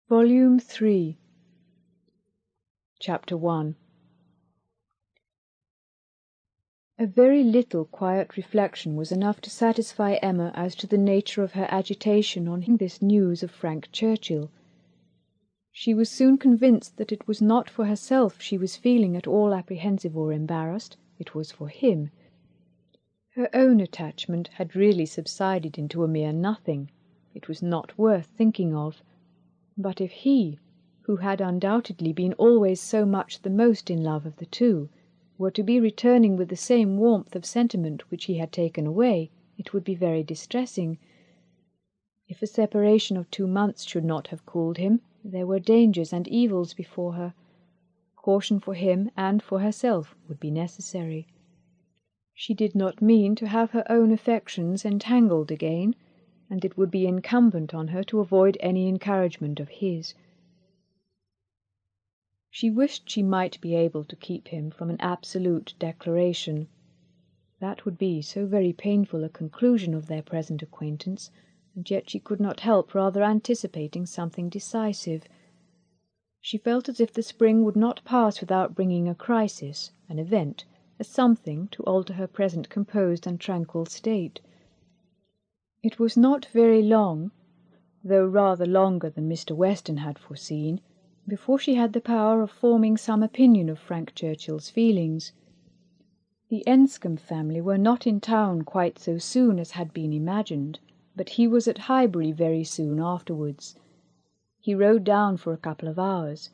Volume 3, Chapter 1. A very little quiet reflection was enough to satisfy Emma as to the nature of her agitation on hearing this news of Frank Churchill. She was soon convinced that it was not for herself she was feeling at all apprehensive or embarrassed, it was for him. Her own attachment had really subsided into a mere nothing. It was not worth thinking of. But if he, who had undoubtedly been always so much the most in love of the two, were to be returning with the same warmth of sentiment which he had taken away, it would be very distressing. If a separation of 2 months should not have cooled him, there were dangers and evils before her. Caution for him and for herself would be necessary. She did not mean to have her own affections entangled again, and it would be incumbent on her to avoid any encouragement of his. She wished she might be able to keep him from an absolute declaration. That would be so very painful a conclusion of their present acquaintance, and yet she could not help rather anticipating something decisive. She felt as if the spring would not pass without bringing a crisis, an event, a something to alter her present composed and tranquil state. It was not very long, though rather longer than Mr. Weston had foreseen, before she had the power of forming some opinion of Frank Churchill's feelings. The Enscombe family were not in town quite so soon as had been imagined, but he was at Highbury very soon afterwards. He rode down for a couple of hours.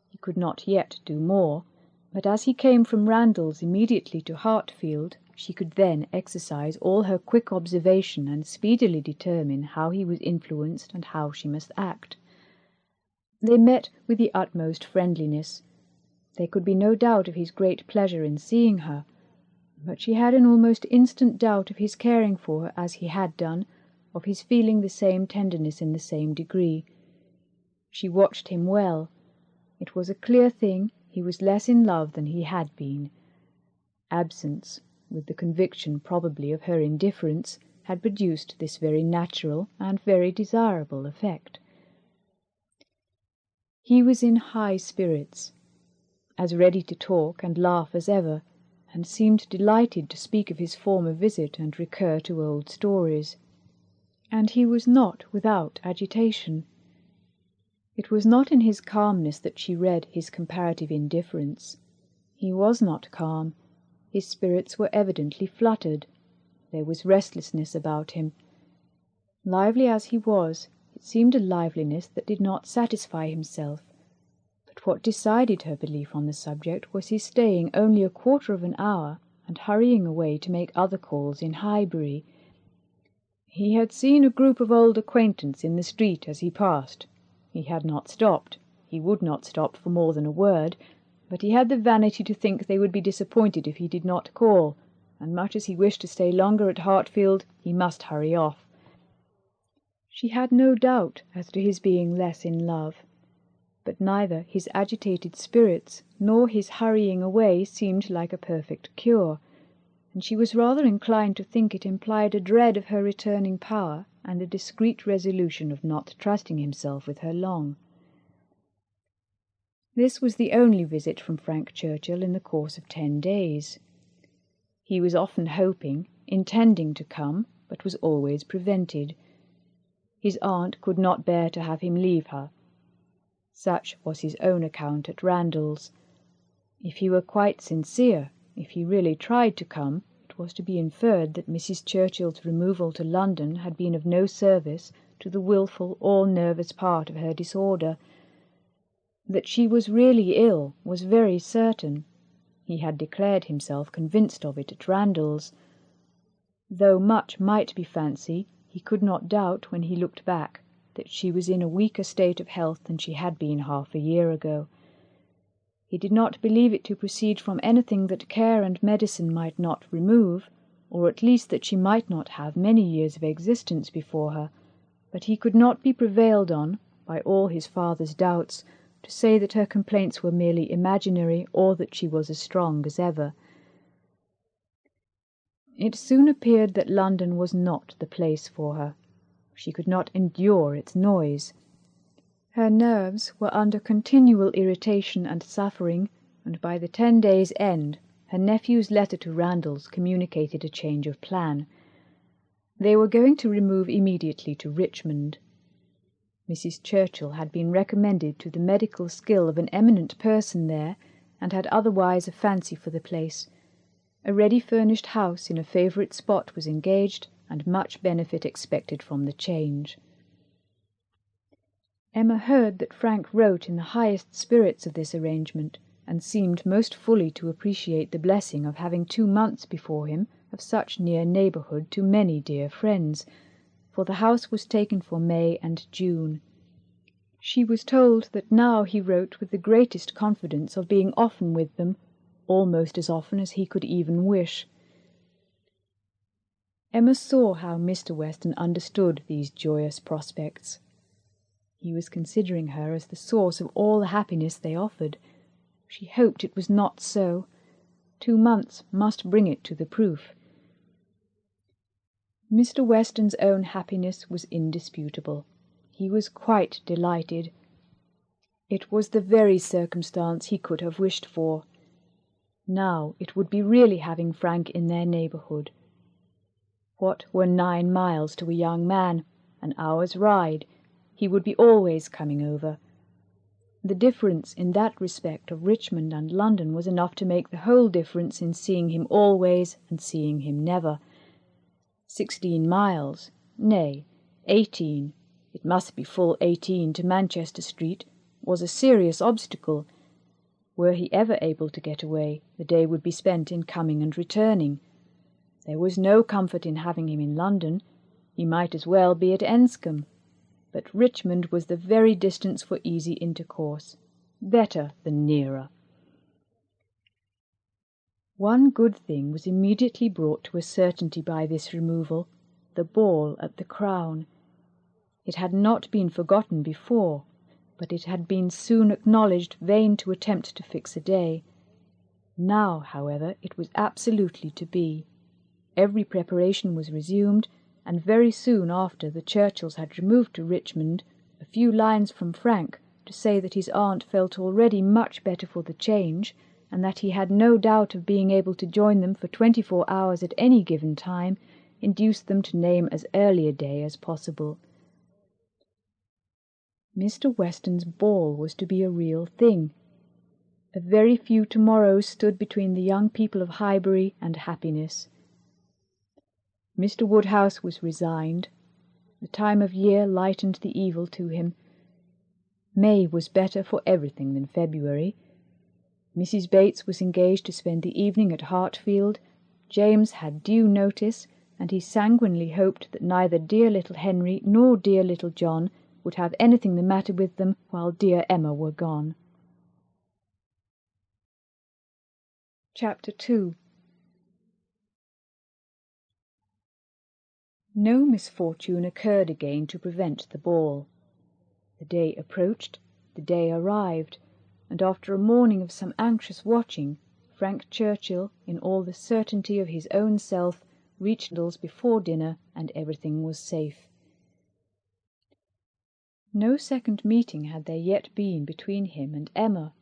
He could not yet do more, but as he came from Randalls immediately to Hartfield, she could then exercise all her quick observation and speedily determine how he was influenced and how she must act. They met with the utmost friendliness. There could be no doubt of his great pleasure in seeing her, but she had an almost instant doubt of his caring for her as he had done, of his feeling the same tenderness in the same degree. She watched him well. It was a clear thing he was less in love than he had been. Absence, with the conviction probably of her indifference, had produced this very natural and very desirable effect. He was in high spirits, as ready to talk and laugh as ever, and seemed delighted to speak of his former visit and recur to old stories. And he was not without agitation. It was not in his calmness that she read his comparative indifference. He was not calm. His spirits were evidently fluttered. There was restlessness about him. Lively as he was, it seemed a liveliness that did not satisfy himself. But what decided her belief on the subject was his staying only a quarter of an hour and hurrying away to make other calls in Highbury. He had seen a group of old acquaintance in the street as he passed. He had not stopped. He would not stop for more than a word, but he had the vanity to think they would be disappointed if he did not call, and much as he wished to stay longer at Hartfield, he must hurry off. She had no doubt as to his being less in love, but neither his agitated spirits nor his hurrying away seemed like a perfect cure, and she was rather inclined to think it implied a dread of her returning power and a discreet resolution of not trusting himself with her long. This was the only visit from Frank Churchill in the course of 10 days. He was often hoping, intending to come, but was always prevented. His aunt could not bear to have him leave her. Such was his own account at Randalls. If he were quite sincere, if he really tried to come, it was to be inferred that Mrs. Churchill's removal to London had been of no service to the wilful or nervous part of her disorder. That she was really ill was very certain. He had declared himself convinced of it at Randalls. Though much might be fancy, he could not doubt, when he looked back, that she was in a weaker state of health than she had been half a year ago. He did not believe it to proceed from anything that care and medicine might not remove, or at least that she might not have many years of existence before her, but he could not be prevailed on, by all his father's doubts, to say that her complaints were merely imaginary or that she was as strong as ever. It soon appeared that London was not the place for her. She could not endure its noise. Her nerves were under continual irritation and suffering, and by the 10 days' end her nephew's letter to Randalls communicated a change of plan. They were going to remove immediately to Richmond. Mrs. Churchill had been recommended to the medical skill of an eminent person there, and had otherwise a fancy for the place. A ready-furnished house in a favourite spot was engaged, and much benefit expected from the change. Emma heard that Frank wrote in the highest spirits of this arrangement, and seemed most fully to appreciate the blessing of having 2 months before him of such near neighbourhood to many dear friends, for the house was taken for May and June. She was told that now he wrote with the greatest confidence of being often with them, almost as often as he could even wish. Emma saw how Mr. Weston understood these joyous prospects. He was considering her as the source of all the happiness they offered. She hoped it was not so. 2 months must bring it to the proof. Mr. Weston's own happiness was indisputable. He was quite delighted. It was the very circumstance he could have wished for. Now it would be really having Frank in their neighbourhood. What were 9 miles to a young man? An hour's ride. He would be always coming over. The difference in that respect of Richmond and London was enough to make the whole difference in seeing him always and seeing him never. 16 miles, nay, 18, it must be full 18 to Manchester Street, was a serious obstacle. Were he ever able to get away, the day would be spent in coming and returning. There was no comfort in having him in London. He might as well be at Enscombe. But Richmond was the very distance for easy intercourse, better than nearer. One good thing was immediately brought to a certainty by this removal, the ball at the Crown. It had not been forgotten before, but it had been soon acknowledged vain to attempt to fix a day. Now, however, it was absolutely to be. Every preparation was resumed, and very soon after the Churchills had removed to Richmond, a few lines from Frank to say that his aunt felt already much better for the change, and that he had no doubt of being able to join them for 24 hours at any given time, induced them to name as early a day as possible. Mr. Weston's ball was to be a real thing. A very few to-morrows stood between the young people of Highbury and happiness. Mr. Woodhouse was resigned. The time of year lightened the evil to him. May was better for everything than February. Mrs. Bates was engaged to spend the evening at Hartfield. James had due notice, and he sanguinely hoped that neither dear little Henry nor dear little John would have anything the matter with them while dear Emma were gone. Chapter 2. No misfortune occurred again to prevent the ball. The day approached, the day arrived, and after a morning of some anxious watching, Frank Churchill, in all the certainty of his own self, reached Randalls before dinner, and everything was safe. No second meeting had there yet been between him and Emma.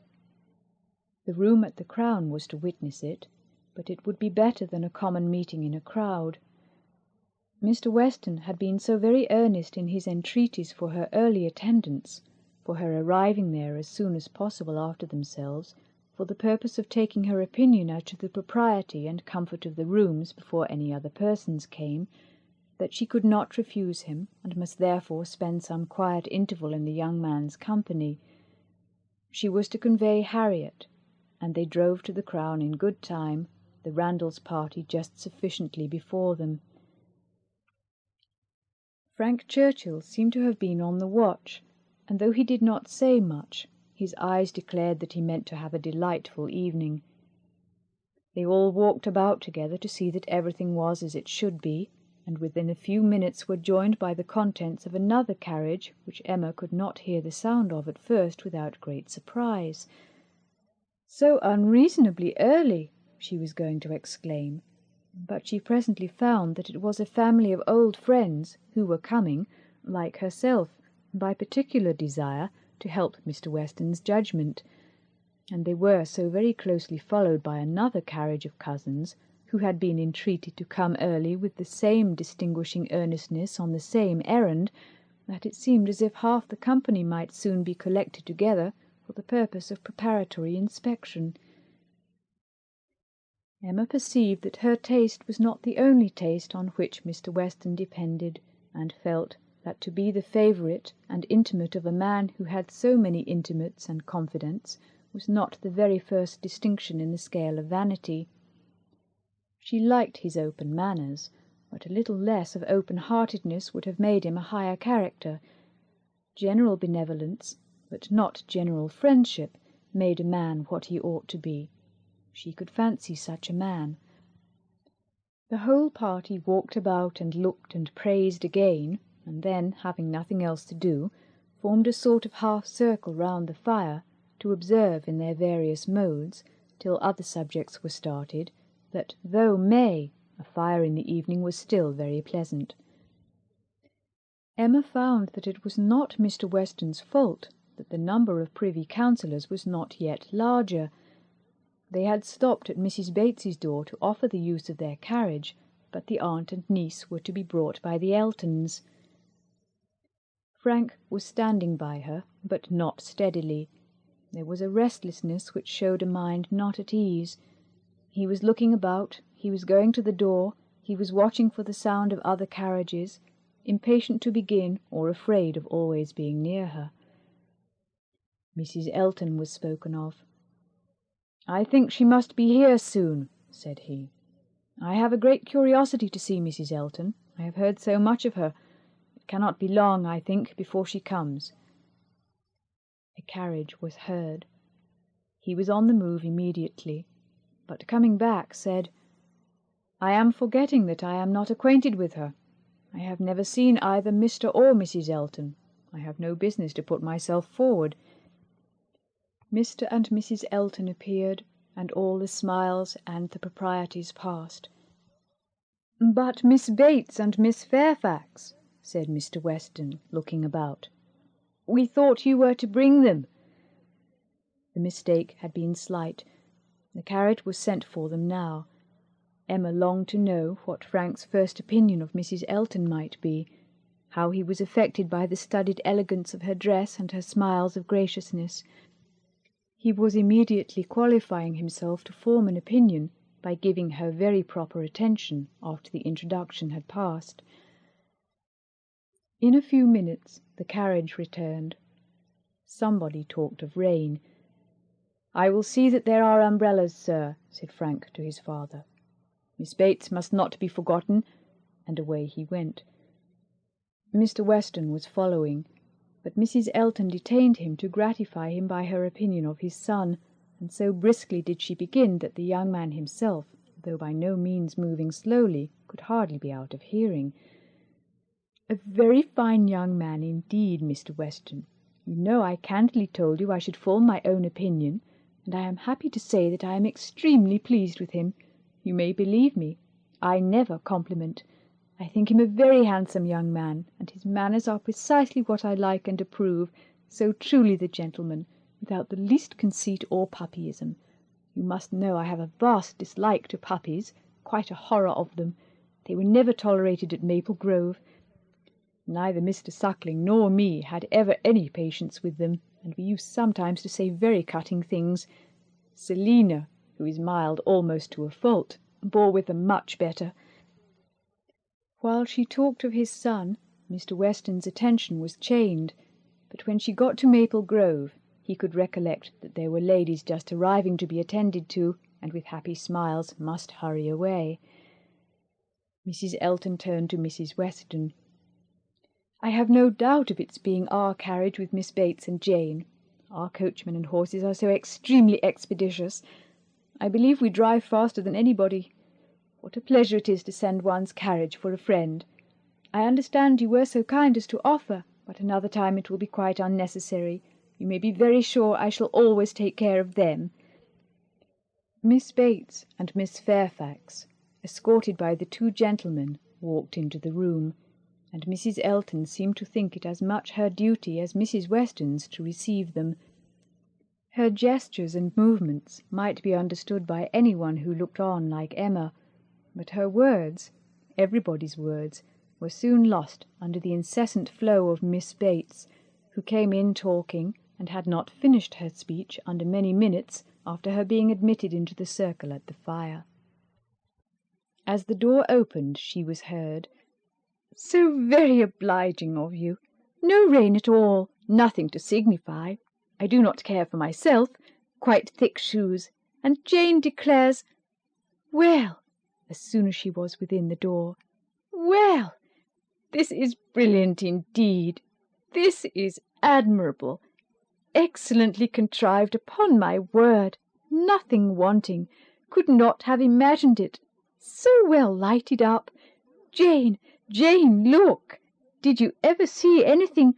The room at the Crown was to witness it, but it would be better than a common meeting in a crowd. Mr. Weston had been so very earnest in his entreaties for her early attendance, for her arriving there as soon as possible after themselves, for the purpose of taking her opinion as to the propriety and comfort of the rooms before any other persons came, that she could not refuse him, and must therefore spend some quiet interval in the young man's company. She was to convey Harriet, and they drove to the Crown in good time, the Randalls party just sufficiently before them. Frank Churchill seemed to have been on the watch, and though he did not say much, his eyes declared that he meant to have a delightful evening. They all walked about together to see that everything was as it should be, and within a few minutes were joined by the contents of another carriage which Emma could not hear the sound of at first without great surprise. "So unreasonably early!" she was going to exclaim, but she presently found that it was a family of old friends who were coming, like herself, by particular desire, to help Mr. Weston's judgment, and they were so very closely followed by another carriage of cousins, who had been entreated to come early with the same distinguishing earnestness on the same errand, that it seemed as if half the company might soon be collected together for the purpose of preparatory inspection. Emma perceived that her taste was not the only taste on which Mr. Weston depended, and felt that to be the favourite and intimate of a man who had so many intimates and confidants was not the very first distinction in the scale of vanity. She liked his open manners, but a little less of open-heartedness would have made him a higher character. General benevolence, but not general friendship, made a man what he ought to be. She could fancy such a man. The whole party walked about and looked and praised again, and then, having nothing else to do, formed a sort of half-circle round the fire, to observe in their various modes, till other subjects were started, that though May, a fire in the evening was still very pleasant. Emma found that it was not Mr. Weston's fault that the number of privy councillors was not yet larger. They had stopped at Mrs. Bates's door to offer the use of their carriage, but the aunt and niece were to be brought by the Eltons. Frank was standing by her, but not steadily. There was a restlessness which showed a mind not at ease. He was looking about, he was going to the door, he was watching for the sound of other carriages, impatient to begin or afraid of always being near her. Mrs. Elton was spoken of. "I think she must be here soon," said he. "I have a great curiosity to see Mrs. Elton. I have heard so much of her. It cannot be long, I think, before she comes." A carriage was heard. He was on the move immediately, but coming back said, "I am forgetting that I am not acquainted with her. I have never seen either Mr. or Mrs. Elton. I have no business to put myself forward." Mr. and Mrs. Elton appeared, and all the smiles and the proprieties passed. "But Miss Bates and Miss Fairfax," said Mr. Weston, looking about. "We thought you were to bring them." The mistake had been slight. The carriage was sent for them now. Emma longed to know what Frank's first opinion of Mrs. Elton might be, how he was affected by the studied elegance of her dress and her smiles of graciousness. He was immediately qualifying himself to form an opinion by giving her very proper attention after the introduction had passed. In a few minutes the carriage returned. Somebody talked of rain. "I will see that there are umbrellas, sir," said Frank to his father. "Miss Bates must not be forgotten," and away he went. Mr. Weston was following, but Mrs. Elton detained him to gratify him by her opinion of his son, and so briskly did she begin that the young man himself, though by no means moving slowly, could hardly be out of hearing. "A very fine young man indeed, Mr. Weston. You know I candidly told you I should form my own opinion, and I am happy to say that I am extremely pleased with him. You may believe me. I never compliment. I think him a very handsome young man, and his manners are precisely what I like and approve, so truly the gentleman, without the least conceit or puppyism. You must know I have a vast dislike to puppies, quite a horror of them. They were never tolerated at Maple Grove. Neither Mr. Suckling nor me had ever any patience with them, and we used sometimes to say very cutting things. Selina, who is mild almost to a fault, bore with them much better." While she talked of his son, Mr. Weston's attention was chained, but when she got to Maple Grove, he could recollect that there were ladies just arriving to be attended to, and with happy smiles must hurry away. Mrs. Elton turned to Mrs. Weston. "I have no doubt of its being our carriage with Miss Bates and Jane. Our coachmen and horses are so extremely expeditious. I believe we drive faster than anybody. What a pleasure it is to send one's carriage for a friend. I understand you were so kind as to offer, but another time it will be quite unnecessary. You may be very sure I shall always take care of them." Miss Bates and Miss Fairfax, escorted by the two gentlemen, walked into the room. and Mrs. Elton seemed to think it as much her duty as Mrs. Weston's to receive them. Her gestures and movements might be understood by anyone who looked on like Emma, but her words, everybody's words, were soon lost under the incessant flow of Miss Bates, who came in talking, and had not finished her speech under many minutes after her being admitted into the circle at the fire. As the door opened, she was heard, "So very obliging of you. No rain at all, nothing to signify. I do not care for myself, quite thick shoes, and Jane declares, well," as soon as she was within the door, "well, this is brilliant indeed. This is admirable. Excellently contrived, upon my word. Nothing wanting. Could not have imagined it. So well lighted up. Jane, Jane, look. Did you ever see anything?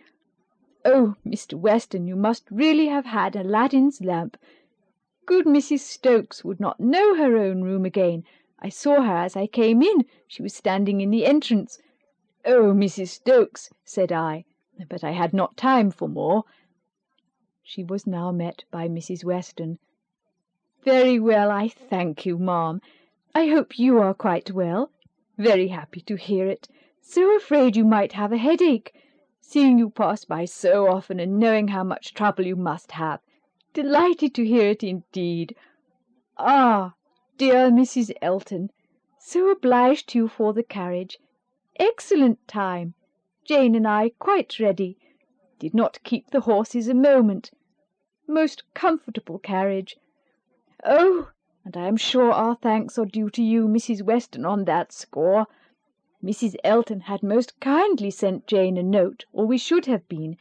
Oh, Mr. Weston, you must really have had Aladdin's lamp. Good Mrs. Stokes would not know her own room again. I saw her as I came in. She was standing in the entrance. Oh, Mrs. Stokes, said I, but I had not time for more. She was now met by Mrs. Weston. Very well, I thank you, ma'am. I hope you are quite well. Very happy to hear it. So afraid you might have a headache. Seeing you pass by so often and knowing how much trouble you must have. Delighted to hear it indeed. Ah, dear Mrs. Elton, so obliged to you for the carriage. Excellent time. Jane and I quite ready. Did not keep the horses a moment. Most comfortable carriage. Oh, and I am sure our thanks are due to you, Mrs. Weston, on that score. Mrs. Elton had most kindly sent Jane a note, or we should have been.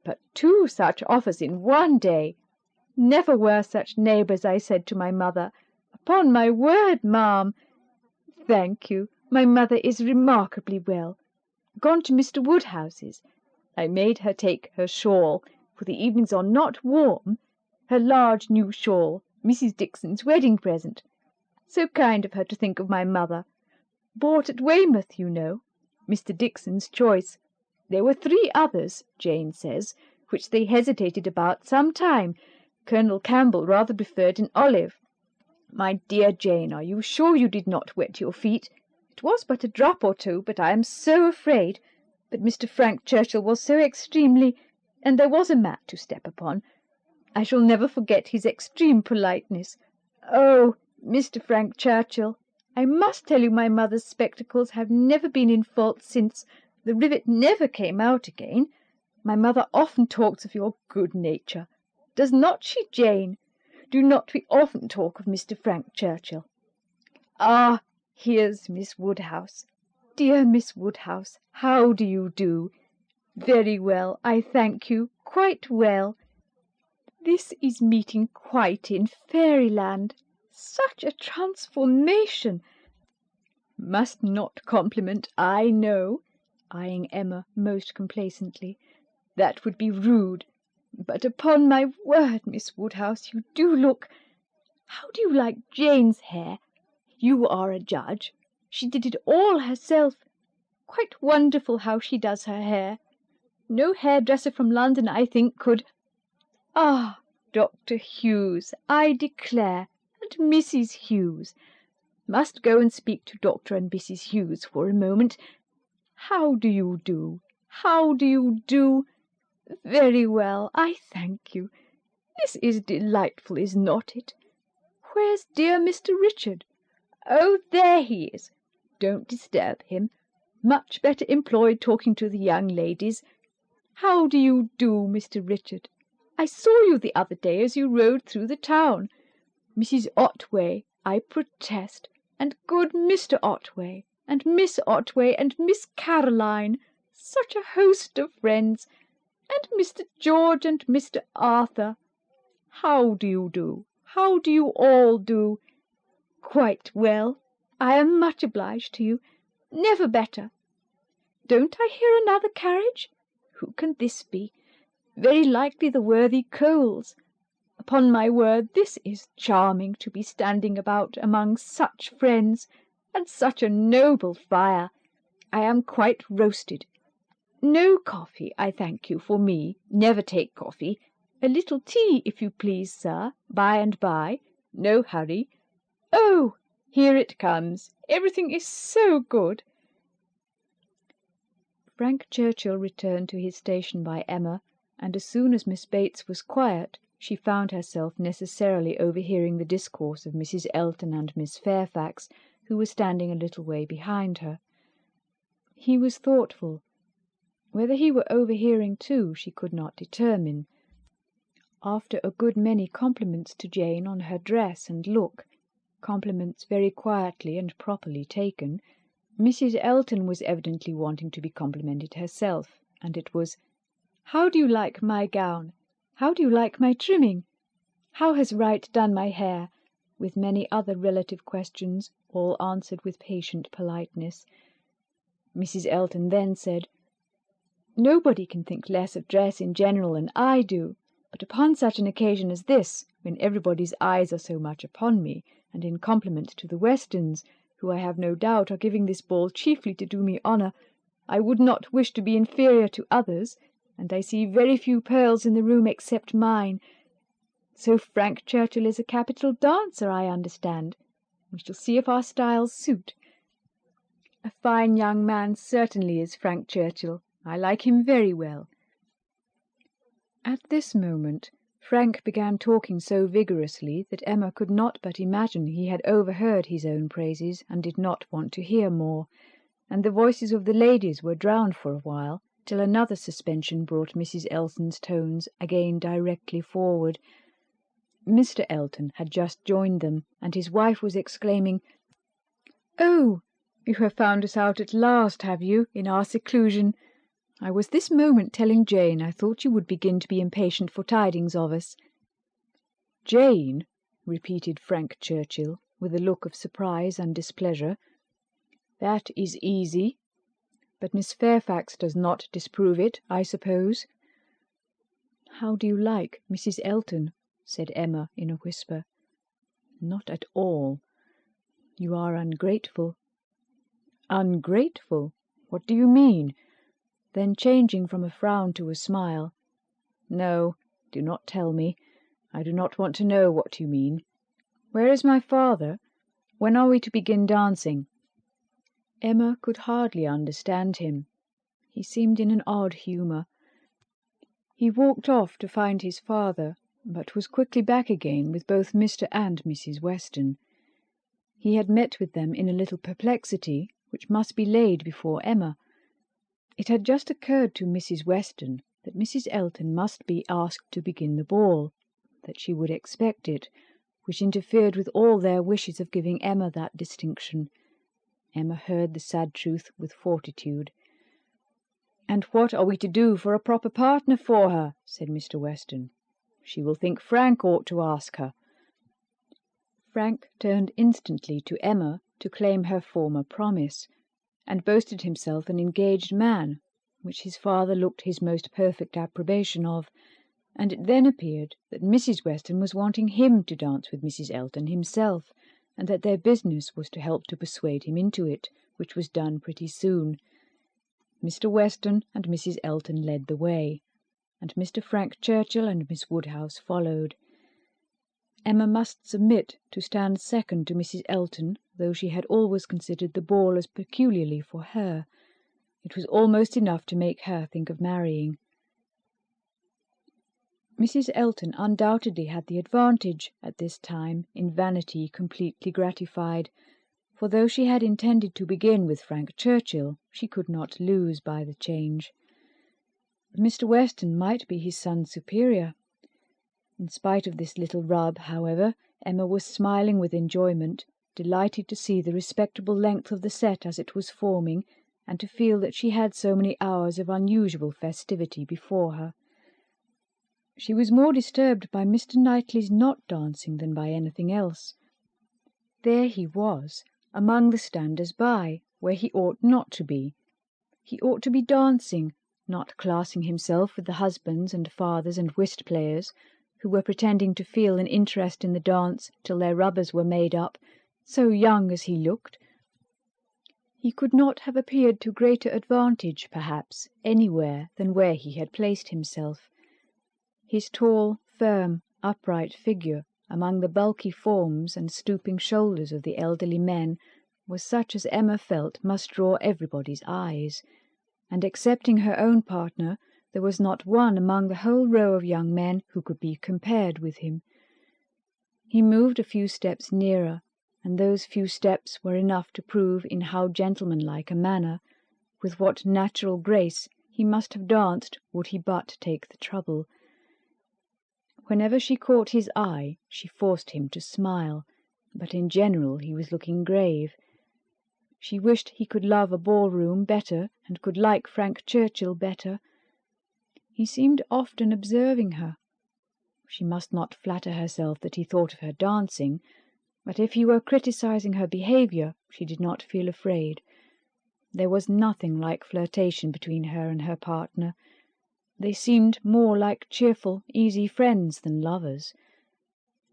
But 2 such offers in one day. Never were such neighbours, I said to my mother. Upon my word, ma'am. Thank you. My mother is remarkably well. Gone to Mr. Woodhouse's. I made her take her shawl, for the evenings are not warm. Her large new shawl, Mrs. Dixon's wedding present. So kind of her to think of my mother. Bought at Weymouth, you know. Mr. Dixon's choice. There were 3 others, Jane says, which they hesitated about some time. Colonel Campbell rather preferred an olive. My dear Jane, are you sure you did not wet your feet? It was but a drop or 2, but I am so afraid. But Mr. Frank Churchill was so extremely, and there was a mat to step upon. I shall never forget his extreme politeness. Oh, Mr. Frank Churchill, I must tell you my mother's spectacles have never been in fault since. The rivet never came out again. My mother often talks of your good nature. Does not she, Jane? Do not we often talk of Mr. Frank Churchill? Ah, here's Miss Woodhouse. Dear Miss Woodhouse, how do you do? Very well, I thank you, quite well. This is meeting quite in fairyland. Such a transformation! Must not compliment, I know, eyeing Emma most complacently. That would be rude. But upon my word, Miss Woodhouse, you do look... How do you like Jane's hair? You are a judge. She did it all herself. Quite wonderful how she does her hair. No hairdresser from London, I think, could... Ah, Dr. Hughes, I declare, and Mrs. Hughes. Must go and speak to Dr. and Mrs. Hughes for a moment. How do you do? How do you do? Very well, I thank you. This is delightful, is not it? Where's dear Mr. Richard? Oh, there he is. Don't disturb him. Much better employed talking to the young ladies. How do you do, Mr. Richard? I saw you the other day as you rode through the town. Mrs. Otway, I protest, and good Mr. Otway, and Miss Otway, and Miss Caroline, such a host of friends, and Mr. George and Mr. Arthur. How do you do? How do you all do? Quite well. I am much obliged to you. Never better. Don't I hear another carriage? Who can this be? Very likely the worthy Coles. Upon my word, this is charming to be standing about among such friends, and such a noble fire. I am quite roasted. No coffee, I thank you, for me. Never take coffee. A little tea, if you please, sir, by and by. No hurry. Oh, here it comes. Everything is so good." Frank Churchill returned to his station by Emma, and as soon as Miss Bates was quiet, she found herself necessarily overhearing the discourse of Mrs. Elton and Miss Fairfax, who were standing a little way behind her. He was thoughtful. Whether he were overhearing too, she could not determine. After a good many compliments to Jane on her dress and look, compliments very quietly and properly taken, Mrs. Elton was evidently wanting to be complimented herself, and it was, "How do you like my gown? How do you like my trimming? How has Wright done my hair?" with many other relative questions, all answered with patient politeness. Mrs. Elton then said, "Nobody can think less of dress in general than I do, but upon such an occasion as this, when everybody's eyes are so much upon me, and in compliment to the Westons, who I have no doubt are giving this ball chiefly to do me honour, I would not wish to be inferior to others, and I see very few pearls in the room except mine. So Frank Churchill is a capital dancer, I understand. We shall see if our styles suit. A fine young man certainly is Frank Churchill. I like him very well." At this moment Frank began talking so vigorously that Emma could not but imagine he had overheard his own praises and did not want to hear more, and the voices of the ladies were drowned for a while, till another suspension brought Mrs. Elton's tones again directly forward. Mr. Elton had just joined them, and his wife was exclaiming, "Oh, you have found us out at last, have you, in our seclusion? I was this moment telling Jane I thought you would begin to be impatient for tidings of us." "Jane?" repeated Frank Churchill, with a look of surprise and displeasure. "That is easy. But Miss Fairfax does not disprove it, I suppose?" "How do you like Mrs. Elton?" said Emma in a whisper. "Not at all." "You are ungrateful." "Ungrateful? What do you mean?" Then changing from a frown to a smile, "No, do not tell me. I do not want to know what you mean. Where is my father? When are we to begin dancing?" Emma could hardly understand him. He seemed in an odd humour. He walked off to find his father, but was quickly back again with both Mr. and Mrs. Weston. He had met with them in a little perplexity, which must be laid before Emma. It had just occurred to Mrs. Weston that Mrs. Elton must be asked to begin the ball, that she would expect it, which interfered with all their wishes of giving Emma that distinction. Emma heard the sad truth with fortitude. "And what are we to do for a proper partner for her?" said Mr. Weston. "She will think Frank ought to ask her." Frank turned instantly to Emma to claim her former promise, and boasted himself an engaged man, which his father looked his most perfect approbation of, and it then appeared that Mrs. Weston was wanting him to dance with Mrs. Elton himself, and that their business was to help to persuade him into it, which was done pretty soon. Mr. Weston and Mrs. Elton led the way, and Mr. Frank Churchill and Miss Woodhouse followed. Emma must submit to stand second to Mrs. Elton, though she had always considered the ball as peculiarly for her. It was almost enough to make her think of marrying. Mrs. Elton undoubtedly had the advantage, at this time, in vanity completely gratified, for though she had intended to begin with Frank Churchill, she could not lose by the change. Mr. Weston might be his son's superior. In spite of this little rub, however, Emma was smiling with enjoyment, delighted to see the respectable length of the set as it was forming, and to feel that she had so many hours of unusual festivity before her. She was more disturbed by Mr. Knightley's not dancing than by anything else. There he was, among the standers-by, where he ought not to be. He ought to be dancing, not classing himself with the husbands and fathers and whist-players, who were pretending to feel an interest in the dance till their rubbers were made up, so young as he looked. He could not have appeared to greater advantage, perhaps, anywhere than where he had placed himself. His tall, firm, upright figure among the bulky forms and stooping shoulders of the elderly men was such as Emma felt must draw everybody's eyes, and excepting her own partner, there was not one among the whole row of young men who could be compared with him. He moved a few steps nearer, and those few steps were enough to prove in how gentlemanlike a manner, with what natural grace, he must have danced would he but take the trouble. Whenever she caught his eye, she forced him to smile, but in general he was looking grave. She wished he could love a ball-room better, and could like Frank Churchill better. He seemed often observing her. She must not flatter herself that he thought of her dancing, but if he were criticizing her behaviour, she did not feel afraid. There was nothing like flirtation between her and her partner. They seemed more like cheerful, easy friends than lovers.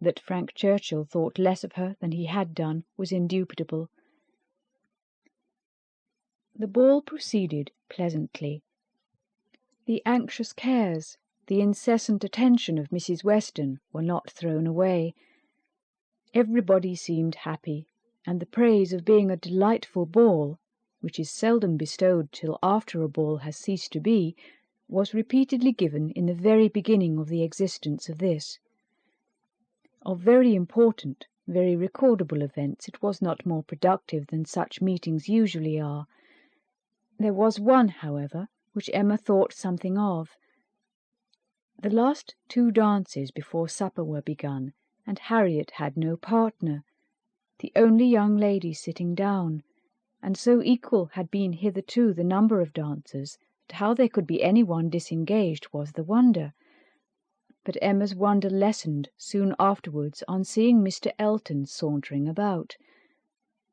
That Frank Churchill thought less of her than he had done was indubitable. The ball proceeded pleasantly. The anxious cares, the incessant attention of Mrs. Weston were not thrown away. Everybody seemed happy, and the praise of being a delightful ball, which is seldom bestowed till after a ball has ceased to be, was repeatedly given in the very beginning of the existence of this. Of very important, very recordable events it was not more productive than such meetings usually are. There was one, however, which Emma thought something of. The last 2 dances before supper were begun, and Harriet had no partner, the only young lady sitting down, and so equal had been hitherto the number of dancers, that how there could be any one disengaged was the wonder. But Emma's wonder lessened soon afterwards on seeing Mr. Elton sauntering about.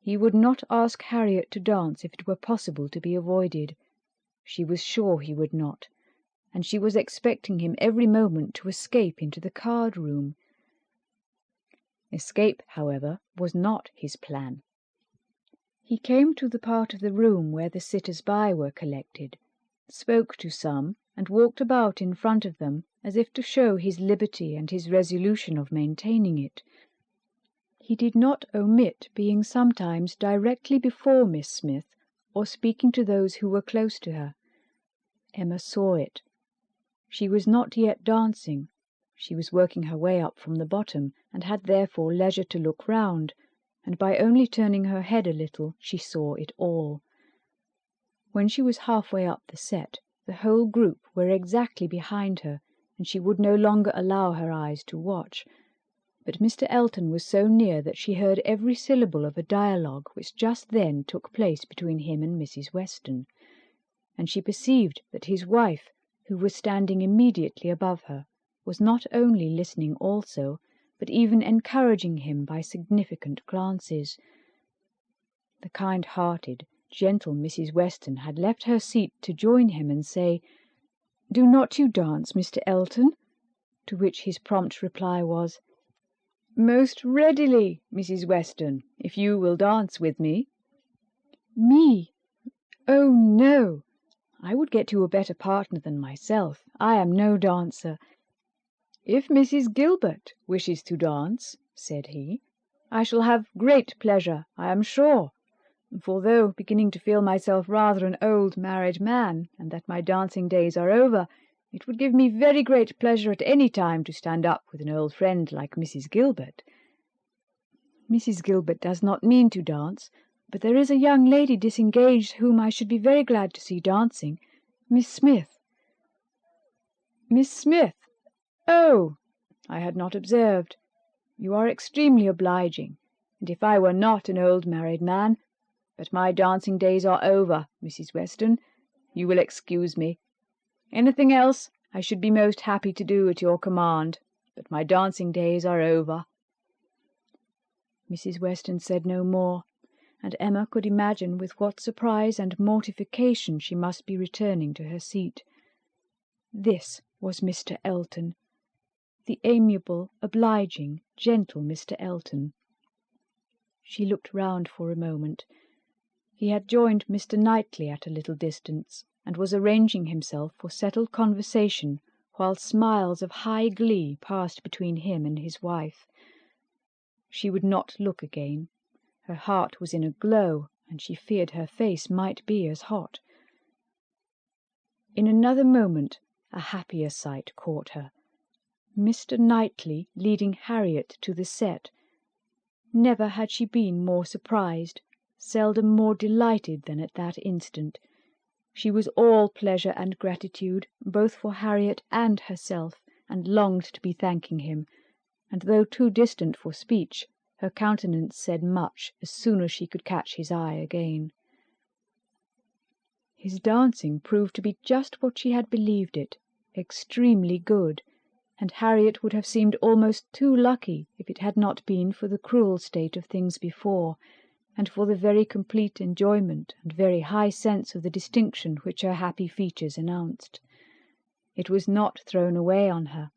He would not ask Harriet to dance if it were possible to be avoided. She was sure he would not, and she was expecting him every moment to escape into the card-room. Escape, however, was not his plan. He came to the part of the room where the sitters-by were collected, spoke to some, and walked about in front of them as if to show his liberty and his resolution of maintaining it. He did not omit being sometimes directly before Miss Smith, or speaking to those who were close to her. Emma saw it. She was not yet dancing. She was working her way up from the bottom, and had therefore leisure to look round, and by only turning her head a little she saw it all. When she was halfway up the set, the whole group were exactly behind her, and she would no longer allow her eyes to watch. But Mr. Elton was so near that she heard every syllable of a dialogue which just then took place between him and Mrs. Weston, and she perceived that his wife, who was standing immediately above her, was not only listening also, but even encouraging him by significant glances. The kind-hearted, gentle Mrs. Weston had left her seat to join him and say, "Do not you dance, Mr. Elton?" To which his prompt reply was, "Most readily, Mrs. Weston, if you will dance with me." "Me? Oh, no! I would get you a better partner than myself. I am no dancer." "If Mrs. Gilbert wishes to dance," said he, "I shall have great pleasure, I am sure, for though beginning to feel myself rather an old married man, and that my dancing days are over, it would give me very great pleasure at any time to stand up with an old friend like Mrs. Gilbert." "Mrs. Gilbert does not mean to dance, but there is a young lady disengaged whom I should be very glad to see dancing, Miss Smith." "Miss Smith? Oh, I had not observed. You are extremely obliging, and if I were not an old married man, but my dancing days are over, Mrs. Weston, you will excuse me. Anything else I should be most happy to do at your command, but my dancing days are over." Mrs. Weston said no more, and Emma could imagine with what surprise and mortification she must be returning to her seat. This was Mr. Elton, the amiable, obliging, gentle Mr. Elton. She looked round for a moment. He had joined Mr. Knightley at a little distance, and was arranging himself for settled conversation, while smiles of high glee passed between him and his wife. She would not look again. Her heart was in a glow, and she feared her face might be as hot. In another moment a happier sight caught her. Mr. Knightley leading Harriet to the set. Never had she been more surprised, seldom more delighted than at that instant. She was all pleasure and gratitude, both for Harriet and herself, and longed to be thanking him, and though too distant for speech, her countenance said much as soon as she could catch his eye again. His dancing proved to be just what she had believed it, extremely good, and Harriet would have seemed almost too lucky if it had not been for the cruel state of things before, and for the very complete enjoyment and very high sense of the distinction which her happy features announced. It was not thrown away on her.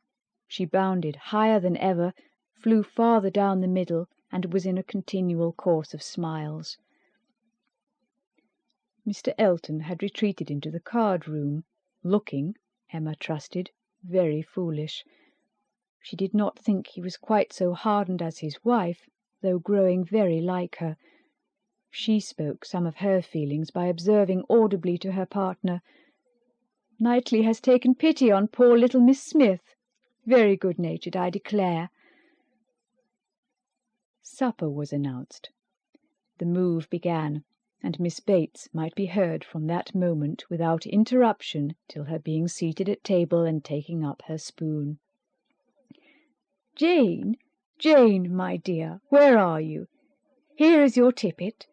She bounded higher than ever, flew farther down the middle, and was in a continual course of smiles. Mr. Elton had retreated into the card-room, looking, Emma trusted, very foolish. She did not think he was quite so hardened as his wife, though growing very like her. She spoke some of her feelings by observing audibly to her partner, "Knightley has taken pity on poor little Miss Smith. Very good-natured, I declare." Supper was announced. The move began, and Miss Bates might be heard from that moment without interruption till her being seated at table and taking up her spoon. "Jane, Jane, my dear, where are you? Here is your tippet.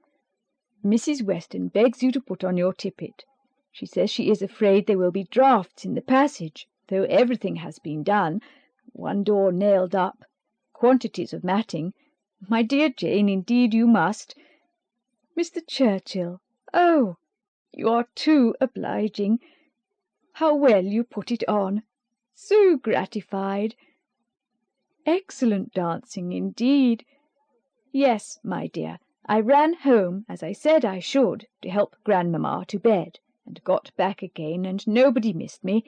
Mrs. Weston begs you to put on your tippet. She says she is afraid there will be draughts in the passage, though everything has been done, one door nailed up, quantities of matting. My dear Jane, indeed you must. Mr. Churchill, oh, you are too obliging. How well you put it on. So gratified. Excellent dancing indeed. Yes, my dear, I ran home, as I said I should, to help grandmamma to bed, and got back again, and nobody missed me.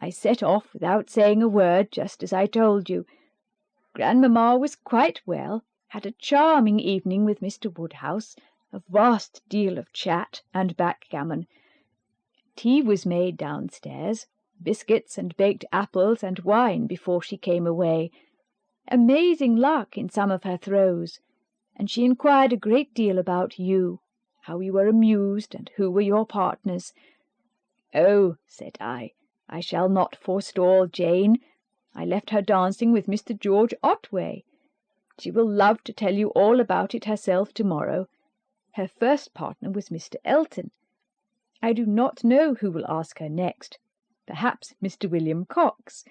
I set off without saying a word, just as I told you. Grandmamma was quite well, had a charming evening with Mr. Woodhouse, a vast deal of chat and backgammon. Tea was made downstairs, biscuits and baked apples and wine before she came away. Amazing luck in some of her throws, and she inquired a great deal about you, how you were amused, and who were your partners. Oh, said I shall not forestall Jane. I left her dancing with Mr. George Otway. She will love to tell you all about it herself tomorrow. Her first partner was Mr. Elton. I do not know who will ask her next. Perhaps Mr. William Cox.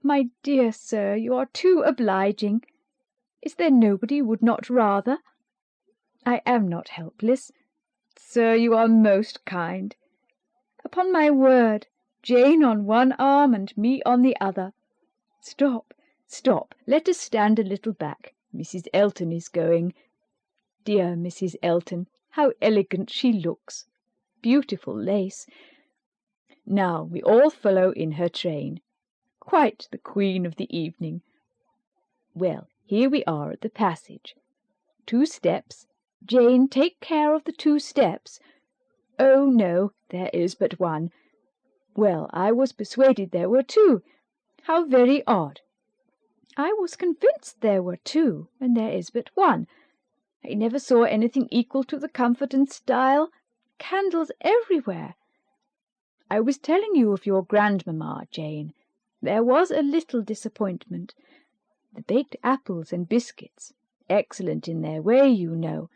My dear sir, you are too obliging. Is there nobody you would not rather? I am not helpless. Sir, you are most kind. Upon my word, Jane on one arm and me on the other. Stop, stop, let us stand a little back. Mrs. Elton is going. Dear Mrs. Elton, how elegant she looks. Beautiful lace. Now we all follow in her train. Quite the queen of the evening. Well, here we are at the passage. 2 steps. Jane, take care of the 2 steps. Oh, no, there is but one. Well, I was persuaded there were 2. How very odd. I was convinced there were 2, and there is but one. I never saw anything equal to the comfort and style. Candles everywhere. I was telling you of your grandmamma, Jane. There was a little disappointment. The baked apples and biscuits, excellent in their way, you know,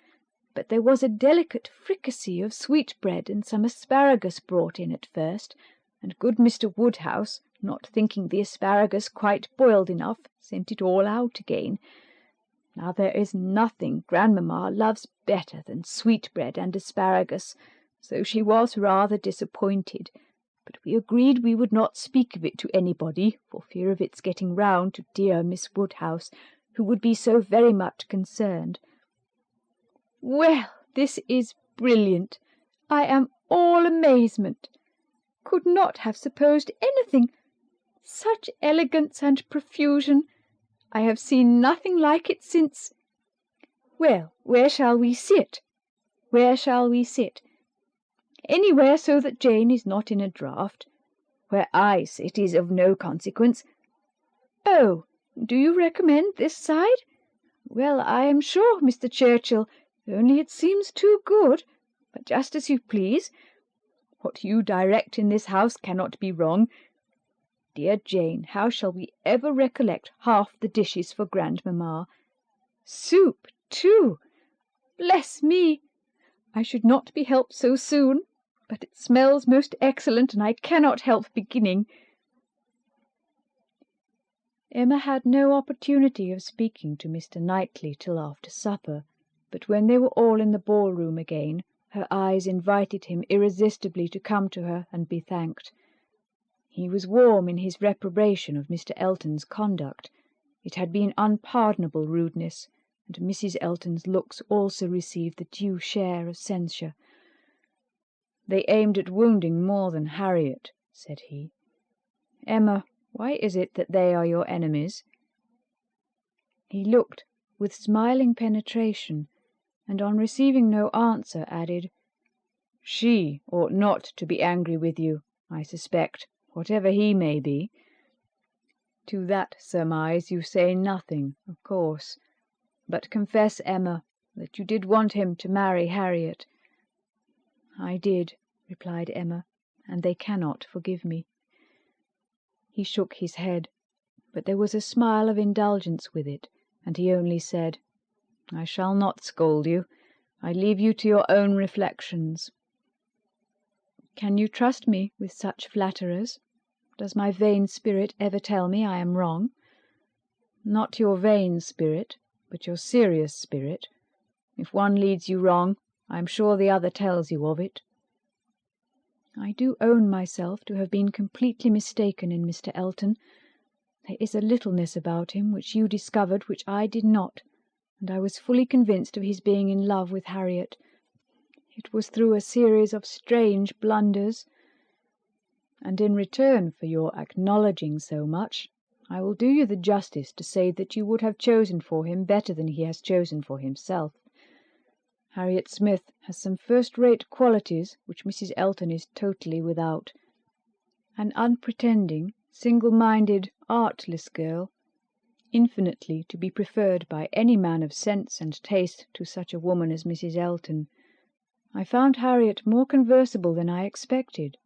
but there was a delicate fricassee of sweetbread and some asparagus brought in at first, and good Mr. Woodhouse, not thinking the asparagus quite boiled enough, sent it all out again. Now there is nothing grandmamma loves better than sweetbread and asparagus, so she was rather disappointed, but we agreed we would not speak of it to anybody, for fear of its getting round to dear Miss Woodhouse, who would be so very much concerned. Well, This is brilliant. I am all amazement. Could not have supposed anything. Such elegance and profusion. I have seen nothing like it since. Well, where shall we sit? Where shall we sit? Anywhere so that Jane is not in a draught. Where I sit is of no consequence. Oh, do you recommend this side? Well, I am sure, Mr. Churchill, only it seems too good, but just as you please. What you direct in this house cannot be wrong. Dear Jane, how shall we ever recollect half the dishes for grandmamma? Soup, too! Bless me! I should not be helped so soon, but it smells most excellent, and I cannot help beginning. Emma had no opportunity of speaking to Mr. Knightley till after supper, but when they were all in the ball-room again, her eyes invited him irresistibly to come to her and be thanked. He was warm in his reprobation of Mr. Elton's conduct. It had been unpardonable rudeness, and Mrs. Elton's looks also received the due share of censure. "They aimed at wounding more than Harriet," said he. "Emma, why is it that they are your enemies?" He looked with smiling penetration, and on receiving no answer added, "She ought not to be angry with you, I suspect, whatever he may be. To that surmise you say nothing, of course. But confess, Emma, that you did want him to marry Harriet." "I did," replied Emma, "and they cannot forgive me." He shook his head, but there was a smile of indulgence with it, and he only said, "I shall not scold you. I leave you to your own reflections." "Can you trust me with such flatterers? Does my vain spirit ever tell me I am wrong?" "Not your vain spirit, but your serious spirit. If one leads you wrong, I am sure the other tells you of it." "I do own myself to have been completely mistaken in Mr. Elton. There is a littleness about him which you discovered which I did not, and I was fully convinced of his being in love with Harriet. It was through a series of strange blunders. And in return for your acknowledging so much, I will do you the justice to say that you would have chosen for him better than he has chosen for himself. Harriet Smith has some first-rate qualities which Mrs. Elton is totally without. An unpretending, single-minded, artless girl, infinitely to be preferred by any man of sense and taste to such a woman as Mrs. Elton. I found Harriet more conversable than I expected."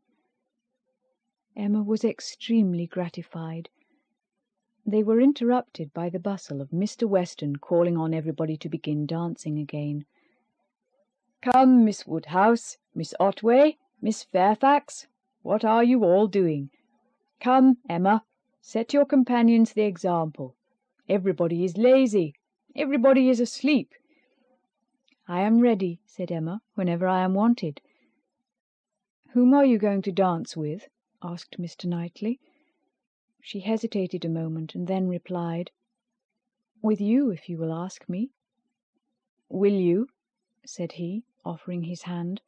Emma was extremely gratified. They were interrupted by the bustle of Mr. Weston calling on everybody to begin dancing again. "Come, Miss Woodhouse, Miss Otway, Miss Fairfax, what are you all doing? Come, Emma, set your companions the example. Everybody is lazy. Everybody is asleep." "I am ready," said Emma, "whenever I am wanted." "Whom are you going to dance with?" asked Mr. Knightley. She hesitated a moment and then replied, "With you, if you will ask me." "Will you?" said he, offering his hand.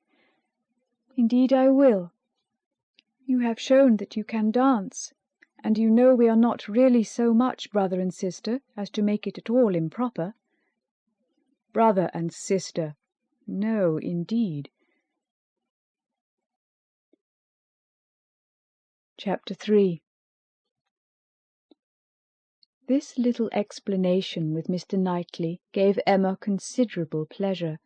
"Indeed I will. You have shown that you can dance, and you know we are not really so much brother and sister as to make it at all improper." "Brother and sister! No, indeed." Chapter 3. This little explanation with Mr. Knightley gave Emma considerable pleasure.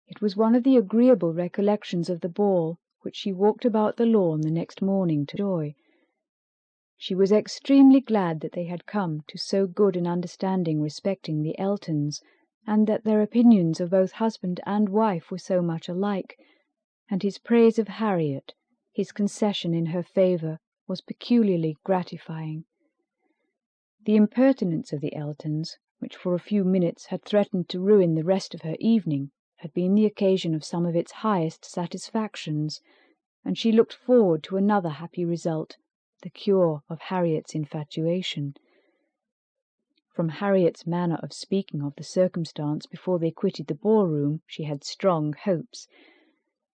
It was one of the agreeable recollections of the ball which she walked about the lawn the next morning to enjoy. She was extremely glad that they had come to so good an understanding respecting the Eltons, and that their opinions of both husband and wife were so much alike, and his praise of Harriet, his concession in her favour, was peculiarly gratifying. The impertinence of the Eltons, which for a few minutes had threatened to ruin the rest of her evening, had been the occasion of some of its highest satisfactions, and she looked forward to another happy result, the cure of Harriet's infatuation. From Harriet's manner of speaking of the circumstance before they quitted the ball-room, she had strong hopes.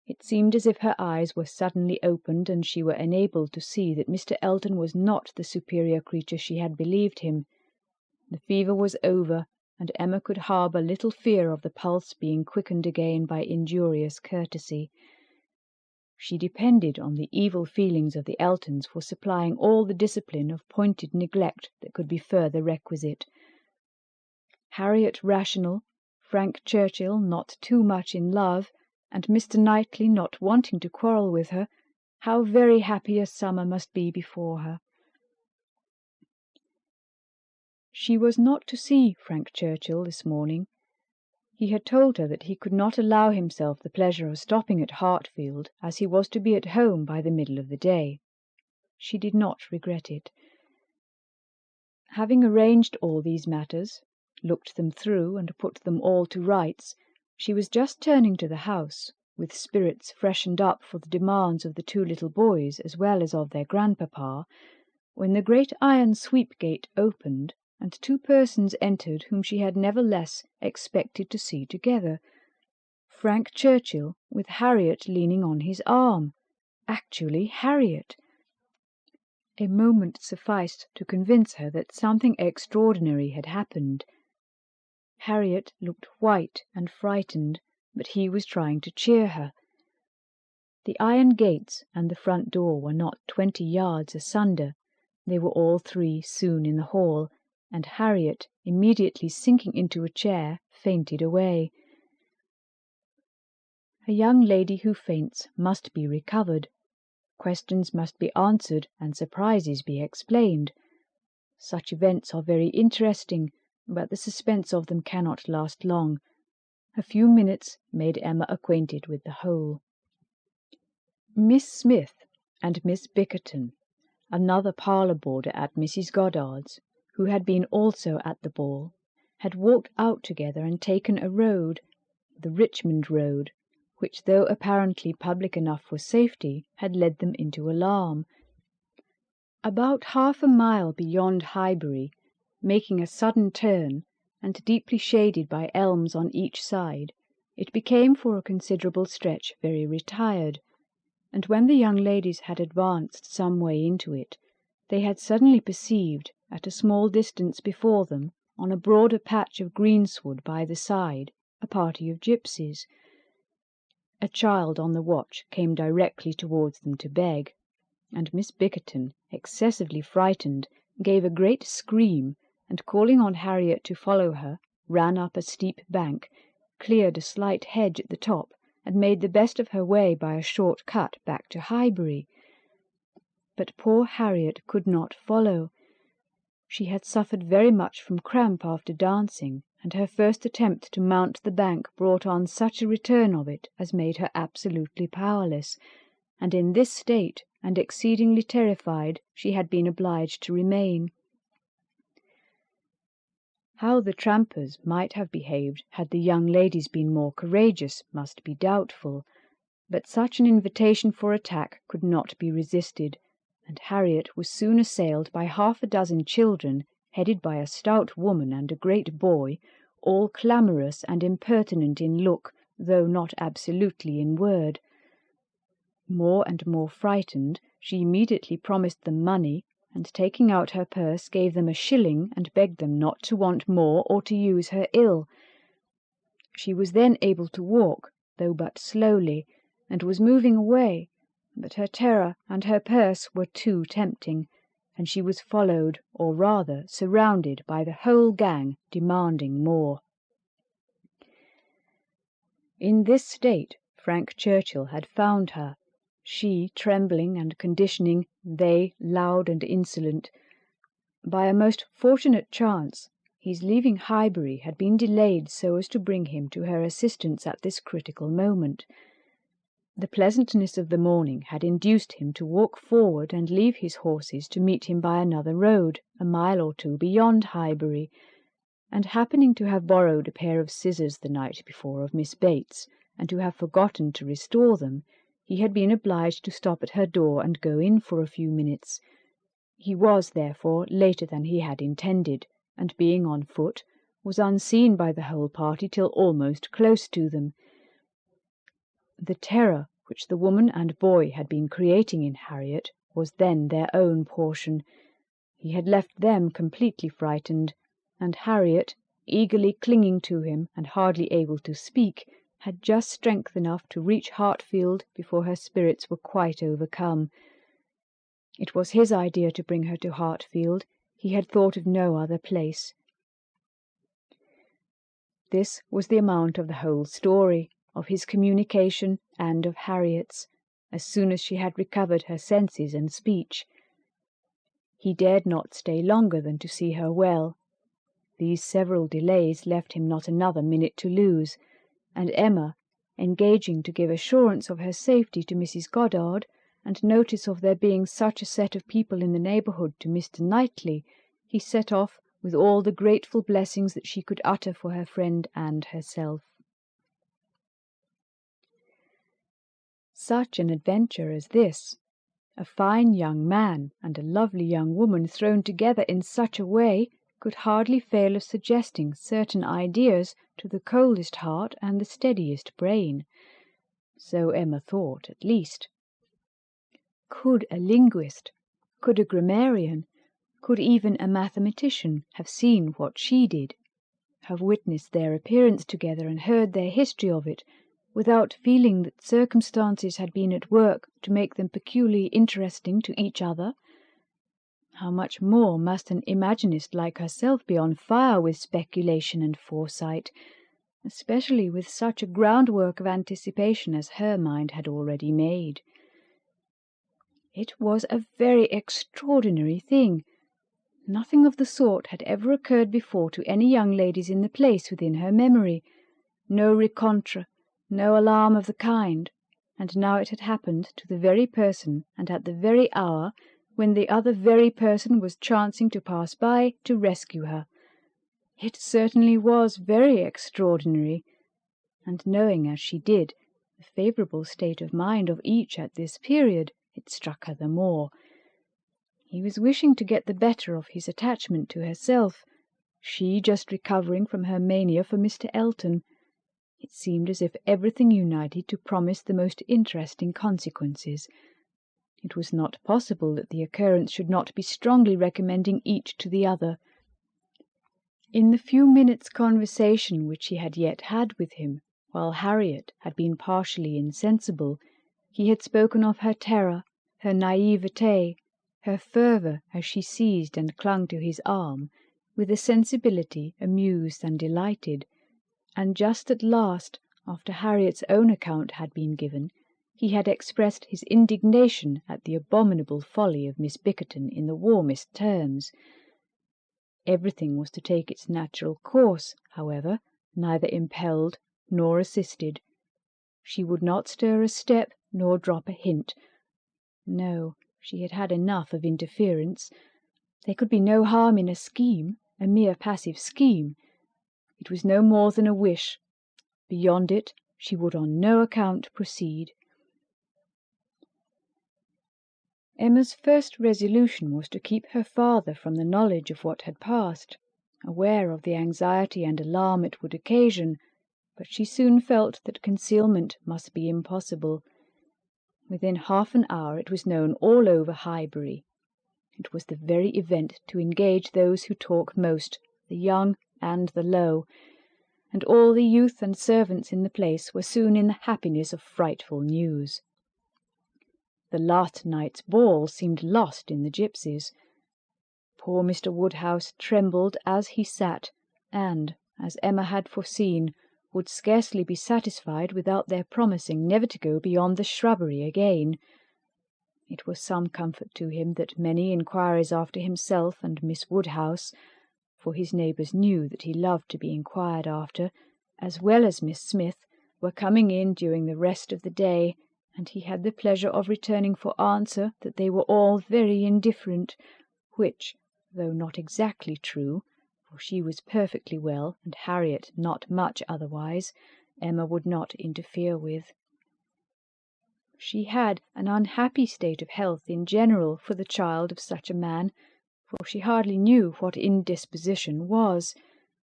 It seemed as if her eyes were suddenly opened, and she were enabled to see that Mr. Elton was not the superior creature she had believed him. The fever was over, and Emma could harbour little fear of the pulse being quickened again by injurious courtesy. She depended on the evil feelings of the Eltons for supplying all the discipline of pointed neglect that could be further requisite. Harriet rational, Frank Churchill not too much in love, and Mr. Knightley not wanting to quarrel with her, how very happy a summer must be before her. She was not to see Frank Churchill this morning. He had told her that he could not allow himself the pleasure of stopping at Hartfield, as he was to be at home by the middle of the day. She did not regret it. Having arranged all these matters, looked them through, and put them all to rights, she was just turning to the house, with spirits freshened up for the demands of the two little boys as well as of their grandpapa, when the great iron sweep-gate opened, and two persons entered whom she had never less expected to see together. Frank Churchill, with Harriet leaning on his arm. Actually Harriet! A moment sufficed to convince her that something extraordinary had happened. Harriet looked white and frightened, but he was trying to cheer her. The iron gates and the front door were not 20 yards asunder. They were all three soon in the hall, and Harriet, immediately sinking into a chair, fainted away. A young lady who faints must be recovered. Questions must be answered, and surprises be explained. Such events are very interesting, but the suspense of them cannot last long. A few minutes made Emma acquainted with the whole. Miss Smith and Miss Bickerton, another parlour-boarder at Mrs. Goddard's, who had been also at the ball, had walked out together and taken a road, the Richmond road, which, though apparently public enough for safety, had led them into alarm. About half a mile beyond Highbury, making a sudden turn, and deeply shaded by elms on each side, it became for a considerable stretch very retired, and when the young ladies had advanced some way into it, they had suddenly perceived, at a small distance before them, on a broader patch of greensward by the side, a party of gipsies. A child on the watch came directly towards them to beg, and Miss Bickerton, excessively frightened, gave a great scream, and calling on Harriet to follow her, ran up a steep bank, cleared a slight hedge at the top, and made the best of her way by a short cut back to Highbury. But poor Harriet could not follow. She had suffered very much from cramp after dancing, and her first attempt to mount the bank brought on such a return of it as made her absolutely powerless, and in this state, and exceedingly terrified, she had been obliged to remain. How the trampers might have behaved had the young ladies been more courageous must be doubtful, but such an invitation for attack could not be resisted, and Harriet was soon assailed by half a dozen children, headed by a stout woman and a great boy, all clamorous and impertinent in look, though not absolutely in word. More and more frightened, she immediately promised them money, and taking out her purse gave them a shilling, and begged them not to want more or to use her ill. She was then able to walk, though but slowly, and was moving away, but her terror and her purse were too tempting, and she was followed, or rather surrounded, by the whole gang, demanding more. In this state Frank Churchill had found her, she trembling and conditioning, they loud and insolent. By a most fortunate chance, his leaving Highbury had been delayed so as to bring him to her assistance at this critical moment. The pleasantness of the morning had induced him to walk forward and leave his horses to meet him by another road, a mile or two beyond Highbury, and happening to have borrowed a pair of scissors the night before of Miss Bates, and to have forgotten to restore them, he had been obliged to stop at her door and go in for a few minutes. He was, therefore, later than he had intended, and being on foot, was unseen by the whole party till almost close to them. The terror which the woman and boy had been creating in Harriet was then their own portion. He had left them completely frightened, and Harriet, eagerly clinging to him and hardly able to speak, had just strength enough to reach Hartfield before her spirits were quite overcome. It was his idea to bring her to Hartfield. He had thought of no other place. This was the amount of the whole story, of his communication and of Harriet's, as soon as she had recovered her senses and speech. He dared not stay longer than to see her well. These several delays left him not another minute to lose, and Emma, engaging to give assurance of her safety to Mrs. Goddard, and notice of there being such a set of people in the neighbourhood to Mr. Knightley, he set off with all the grateful blessings that she could utter for her friend and herself. Such an adventure as this, a fine young man and a lovely young woman thrown together in such a way, could hardly fail of suggesting certain ideas to the coldest heart and the steadiest brain. So Emma thought, at least. Could a linguist, could a grammarian, could even a mathematician have seen what she did, have witnessed their appearance together and heard their history of it, without feeling that circumstances had been at work to make them peculiarly interesting to each other? How much more must an imaginist like herself be on fire with speculation and foresight, especially with such a groundwork of anticipation as her mind had already made. It was a very extraordinary thing. Nothing of the sort had ever occurred before to any young ladies in the place within her memory, no rencontre, no alarm of the kind, and now it had happened to the very person and at the very hour when the other very person was chancing to pass by to rescue her. It certainly was very extraordinary, and knowing as she did the favourable state of mind of each at this period, it struck her the more. He was wishing to get the better of his attachment to herself, she just recovering from her mania for Mr. Elton. It seemed as if everything united to promise the most interesting consequences. It was not possible that the occurrence should not be strongly recommending each to the other. In the few minutes' conversation which she had yet had with him, while Harriet had been partially insensible, he had spoken of her terror, her naivete, her fervour as she seized and clung to his arm, with a sensibility amused and delighted, and just at last, after Harriet's own account had been given, he had expressed his indignation at the abominable folly of Miss Bickerton in the warmest terms. Everything was to take its natural course, however, neither impelled nor assisted. She would not stir a step nor drop a hint. No, she had had enough of interference. There could be no harm in a scheme, a mere passive scheme. It was no more than a wish. Beyond it she would on no account proceed. Emma's first resolution was to keep her father from the knowledge of what had passed, aware of the anxiety and alarm it would occasion, but she soon felt that concealment must be impossible. Within half an hour it was known all over Highbury. It was the very event to engage those who talk most, the young and the low, and all the youth and servants in the place were soon in the happiness of frightful news. The last night's ball seemed lost in the gipsies. Poor Mr. Woodhouse trembled as he sat, and, as Emma had foreseen, would scarcely be satisfied without their promising never to go beyond the shrubbery again. It was some comfort to him that many inquiries after himself and Miss Woodhouse, for his neighbours knew that he loved to be inquired after, as well as Miss Smith, were coming in during the rest of the day, and he had the pleasure of returning for answer that they were all very indifferent, which, though not exactly true, for she was perfectly well, and Harriet not much otherwise, Emma would not interfere with. She had an unhappy state of health in general for the child of such a man, for she hardly knew what indisposition was,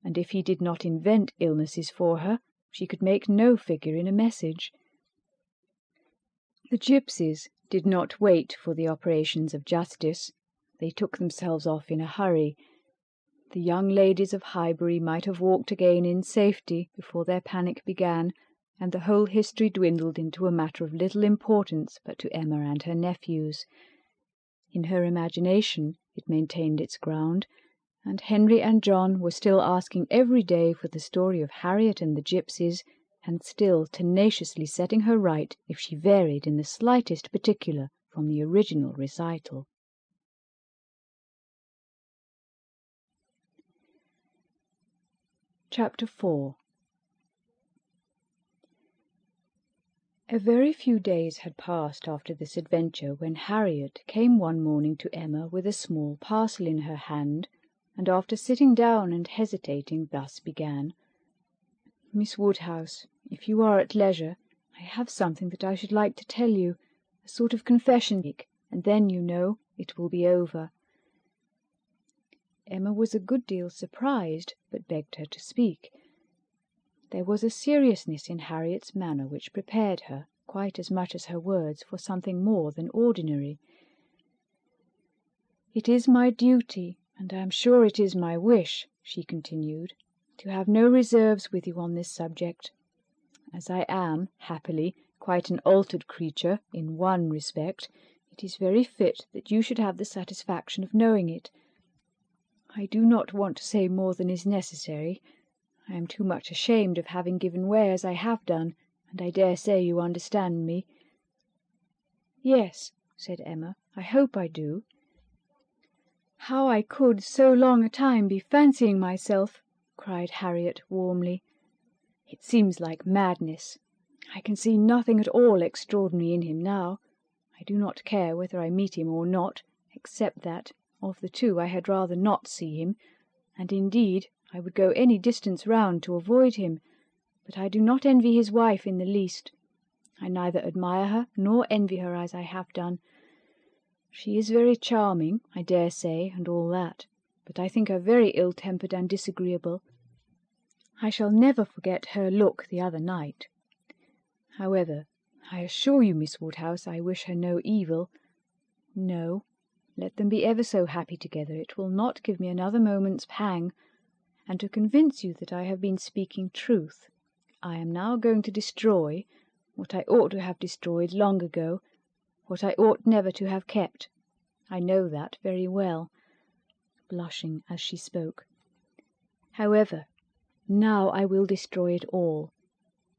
and if he did not invent illnesses for her, she could make no figure in a message. The gipsies did not wait for the operations of justice. They took themselves off in a hurry. The young ladies of Highbury might have walked again in safety before their panic began, and the whole history dwindled into a matter of little importance but to Emma and her nephews. In her imagination it maintained its ground, and Henry and John were still asking every day for the story of Harriet and the gipsies, and still tenaciously setting her right if she varied in the slightest particular from the original recital. Chapter 4. A very few days had passed after this adventure when Harriet came one morning to Emma with a small parcel in her hand, and after sitting down and hesitating, thus began: "Miss Woodhouse, if you are at leisure, I have something that I should like to tell you, a sort of confession, and then, you know, it will be over." Emma was a good deal surprised, but begged her to speak. There was a seriousness in Harriet's manner which prepared her, quite as much as her words, for something more than ordinary. "It is my duty, and I am sure it is my wish," she continued, "to have no reserves with you on this subject. As I am, happily, quite an altered creature in one respect, it is very fit that you should have the satisfaction of knowing it. I do not want to say more than is necessary. I am too much ashamed of having given way as I have done, and I dare say you understand me." "Yes," said Emma, "I hope I do." "How I could so long a time be fancying myself," cried Harriet warmly. "It seems like madness. I can see nothing at all extraordinary in him now. I do not care whether I meet him or not, except that, of the two, I had rather not see him, and indeed I would go any distance round to avoid him. But I do not envy his wife in the least. I neither admire her nor envy her as I have done. She is very charming, I dare say, and all that, but I think her very ill-tempered and disagreeable. I shall never forget her look the other night. However, I assure you, Miss Woodhouse, I wish her no evil. No, let them be ever so happy together, it will not give me another moment's pang. And to convince you that I have been speaking truth, I am now going to destroy what I ought to have destroyed long ago, what I ought never to have kept. I know that very well," blushing as she spoke. "However, now I will destroy it all.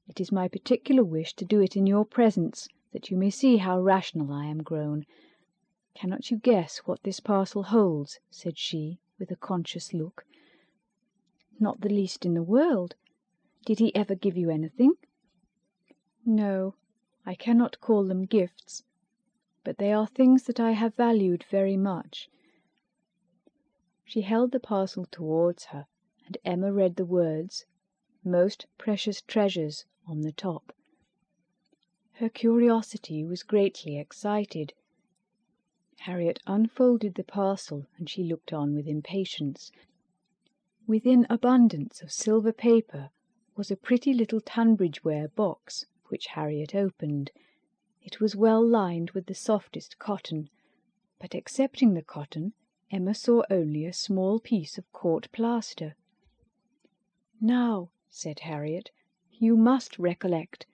It is my particular wish to do it in your presence, that you may see how rational I am grown. Cannot you guess what this parcel holds?" said she, with a conscious look. "Not the least in the world. Did he ever give you anything?" "No, I cannot call them gifts, but they are things that I have valued very much." She held the parcel towards her, and Emma read the words, "Most precious treasures," on the top. Her curiosity was greatly excited. Harriet unfolded the parcel, and she looked on with impatience. Within abundance of silver paper was a pretty little Tunbridge-ware box, which Harriet opened. It was well lined with the softest cotton, but excepting the cotton, Emma saw only a small piece of court plaster. "Now," said Harriet, "you must recollect."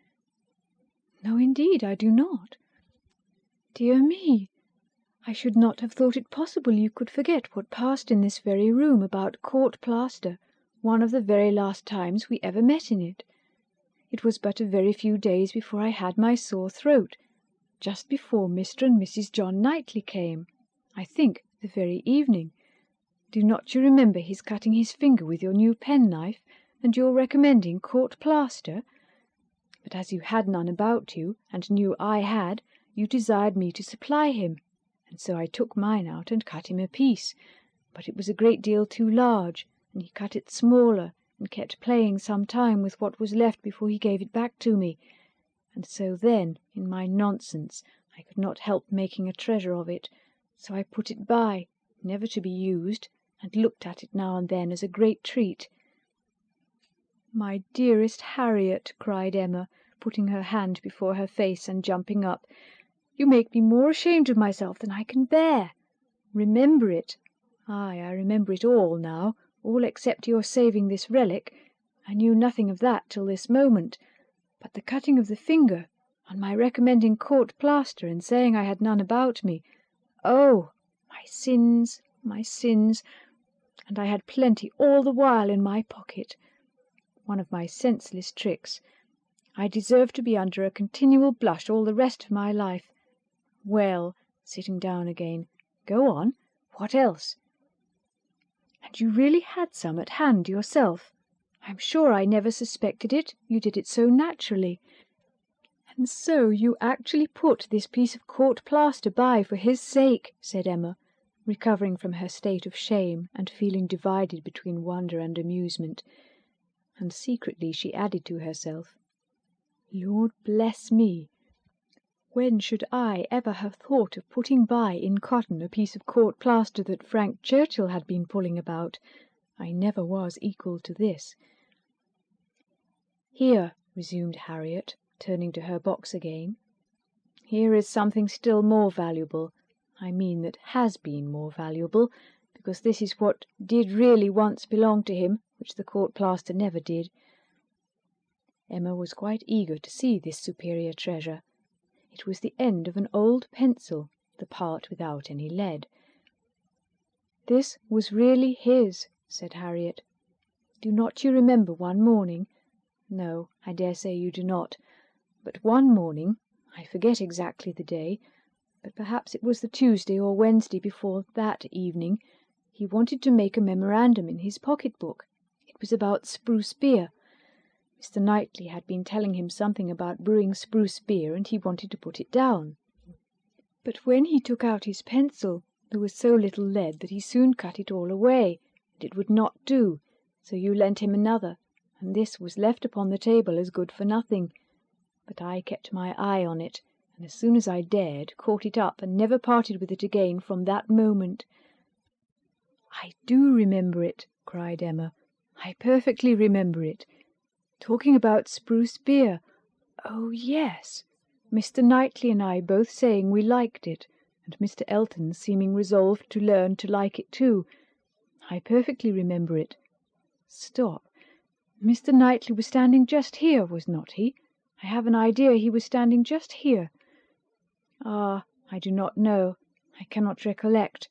"No, indeed, I do not." "Dear me! I should not have thought it possible you could forget what passed in this very room about court plaster, one of the very last times we ever met in it. It was but a very few days before I had my sore throat, just before Mr. and Mrs. John Knightley came, I think the very evening. Do not you remember his cutting his finger with your new penknife, and your recommending court plaster? But as you had none about you, and knew I had, you desired me to supply him, and so I took mine out and cut him a piece, but it was a great deal too large, and he cut it smaller, and kept playing some time with what was left before he gave it back to me, and so then, in my nonsense, I could not help making a treasure of it, so I put it by, never to be used, and looked at it now and then as a great treat. "My dearest Harriet," cried Emma, putting her hand before her face and jumping up, "you make me more ashamed of myself than I can bear. Remember it. Aye, I remember it all now, all except your saving this relic. I knew nothing of that till this moment. But the cutting of the finger, and my recommending court plaster and saying I had none about me. Oh, my sins, my sins! And I had plenty all the while in my pocket. One of my senseless tricks. I deserve to be under a continual blush all the rest of my life. Well," sitting down again, "go on. What else?" "And you really had some at hand yourself? I'm sure I never suspected it, you did it so naturally. And so you actually put this piece of court plaster by for his sake," said Emma, recovering from her state of shame and feeling divided between wonder and amusement. And secretly she added to herself, "Lord bless me! When should I ever have thought of putting by in cotton a piece of court plaster that Frank Churchill had been pulling about? I never was equal to this." "Here," resumed Harriet, turning to her box again, "here is something still more valuable. I mean that has been more valuable, because this is what did really once belong to him, which the court plaster never did." Emma was quite eager to see this superior treasure. It was the end of an old pencil, the part without any lead. "This was really his," said Harriet. "Do not you remember one morning? No, I dare say you do not. But one morning, I forget exactly the day, but perhaps it was the Tuesday or Wednesday before that evening, he wanted to make a memorandum in his pocket-book. It was about spruce beer. Mr. Knightley had been telling him something about brewing spruce beer, and he wanted to put it down. But when he took out his pencil, there was so little lead that he soon cut it all away, and it would not do, so you lent him another, and this was left upon the table as good for nothing. But I kept my eye on it, and as soon as I dared, caught it up, and never parted with it again from that moment." "I do remember it," cried Emma. "I perfectly remember it. Talking about spruce beer. Oh, yes. Mr. Knightley and I both saying we liked it, and Mr. Elton seeming resolved to learn to like it too. I perfectly remember it. Stop. Mr. Knightley was standing just here, was not he? I have an idea he was standing just here. Ah, I do not know. I cannot recollect.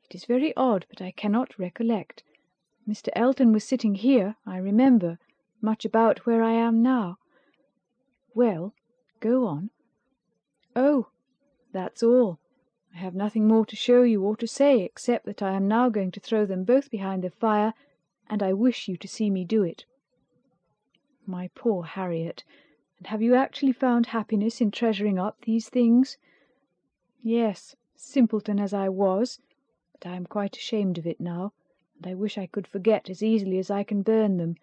It is very odd, but I cannot recollect. Mr. Elton was sitting here, I remember, much about where I am now." "Well, go on." "Oh, that's all. I have nothing more to show you or to say, except that I am now going to throw them both behind the fire, and I wish you to see me do it." "My poor Harriet, and have you actually found happiness in treasuring up these things?" "Yes, simpleton as I was, but I am quite ashamed of it now, and I wish I could forget as easily as I can burn them.